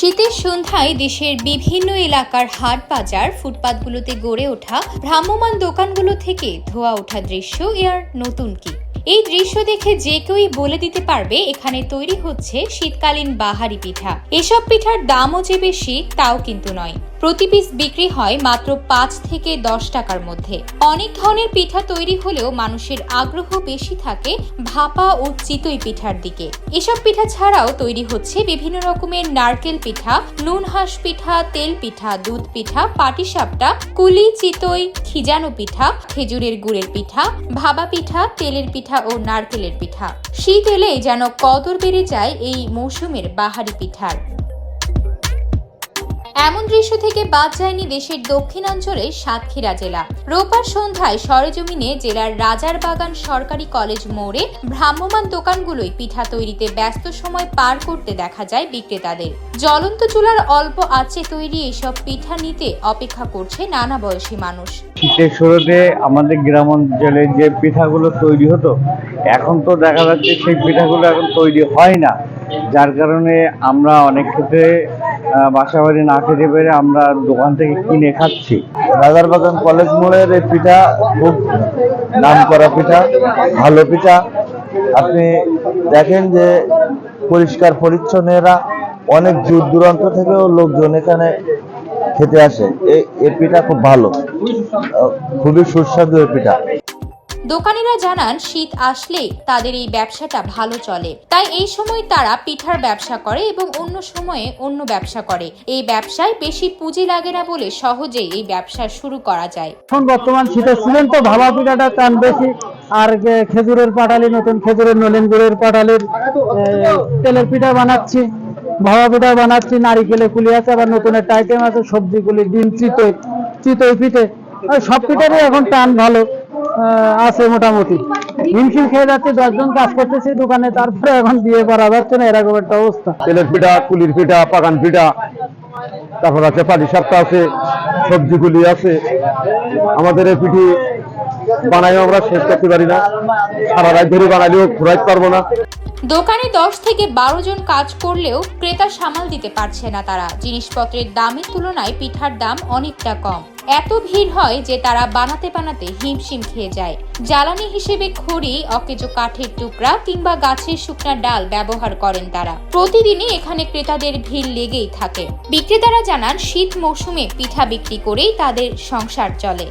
শীতের সন্ধ্যায় দেশের বিভিন্ন এলাকার হাট বাজার ফুটপাতগুলোতে গড়ে ওঠা ভ্রাম্যমাণ দোকানগুলো থেকে ধোয়া ওঠা দৃশ্য আর নতুন কি। এই দৃশ্য দেখে যে কেউই বলে দিতে পারবে এখানে তৈরি হচ্ছে শীতকালীন বাহারি পিঠা। এসব পিঠার দামও যে বেশি তাও কিন্তু নয়। প্রতি পিস বিক্রি হয় মাত্র ৫ থেকে ১০ টাকার মধ্যে। অনেক ধরনের পিঠা তৈরি হলেও মানুষের আগ্রহ বেশি থাকে ভাপা ও চিতই পিঠার দিকে। এসব পিঠা ছাড়াও তৈরি হচ্ছে বিভিন্ন রকমের নারকেল পিঠা, নুন হাঁস পিঠা, তেল পিঠা, দুধ পিঠা, পাটিসাপটা, কুলি, চিতই, খিজানো পিঠা, খেজুরের গুড়ের পিঠা, ভাবা পিঠা, তেলের পিঠা ও নারকেলের পিঠা। শীত এলেই যেন কদর বেড়ে যায় এই মৌসুমের বাহারি পিঠার। এমন দৃশ্য থেকে বাদ যায়নি দেশের দক্ষিণাঞ্চলের সাতক্ষীরা জেলা। রোববার সন্ধ্যায় সরেজমিনে জেলার রাজারবাগান সরকারি কলেজ মোড়ে ভ্রাম্যমাণ দোকানগুলোই পিঠা তৈরিতে ব্যস্ত সময় পার করতে দেখা যায় বিক্রেতাদের। জ্বলন্ত চুলার অল্প আঁচে তৈরি এসব পিঠা নিতে অপেক্ষা করছে নানা বয়সী মানুষ। শীতের শুরুতে আমাদের গ্রাম অঞ্চলে যে পিঠাগুলো তৈরি হতো, এখন তো দেখা যাচ্ছে সেই পিঠাগুলো এখন তৈরি হয় না, যার কারণে আমরা অনেক ক্ষেত্রে বাসা বাড়ি না খেতে পেরে আমরা দোকান থেকে কিনে খাচ্ছি। রাজারবাগান কলেজ মোড়ের এই পিঠা খুব নাম করা পিঠা, ভালো পিঠা। আপনি দেখেন যে পরিষ্কার পরিচ্ছন্নরা অনেক দূর দূরান্ত থেকেও লোকজন এখানে খেতে আসে। এই পিঠা খুব ভালো, খুবই সুস্বাদু এই পিঠা। দোকানিরা জানান শীত আসলে তাদের এই ব্যবসাটা ভালো চলে, তাই এই সময় তারা পিঠার ব্যবসা করে এবং অন্য সময়ে অন্য ব্যবসা করে। এই ব্যবসায় বেশি পুঁজি লাগে না বলে সহজেই এই ব্যবসা শুরু করা যায়। এখন বর্তমান শীতের সিজন তো ভাবা পিঠাটা টান বেশি, আর খেজুরের পাটালি, নতুন খেজুরের নলেন গুড়ের পাটালির তেলের পিঠা বানাচ্ছি, ভাবা পিঠা বানাচ্ছি, নারিকেলে কুলি আছে, আবার নতুন একটা আইটেম আছে সবজিগুলি, ডিম, চিতই পিঠে, সব পিঠারই এখন টান ভালো আছে। মোটামুটি হিমশিম খেয়ে যাচ্ছে, 10 জন কাজ করতেছি দোকানে, তারপরে এখন দিয়ে পারা যাচ্ছে না, এরকম একটা অবস্থা। তেলের পিঠা, কুলির পিঠা, পাকান পিঠা, তারপর আছে পাটিসাপটা আছে, সবজিগুলি আছে। আমাদের এই পিঠি বানাই আমরা শেষ করতে পারি না, সারা রাত ধরে বানালেও ঘুরাইতে পারবো না। দোকানে 10 থেকে 12 জন কাজ করলেও ক্রেতা সামাল দিতে পারছে না তারা। জিনিসপত্রের দামের তুলনায় পিঠার দাম অনেকটা কম। এত ভিড় হয় যে তারা বানাতে বানাতে হিমশিম খেয়ে যায়। জ্বালানি হিসেবে খড়ি, অকেজো কাঠের টুকরা কিংবা গাছের শুকনা ডাল ব্যবহার করেন তারা। প্রতিদিনই এখানে ক্রেতাদের ভিড় লেগেই থাকে। বিক্রেতারা জানান শীত মৌসুমে পিঠা বিক্রি করেই তাদের সংসার চলে।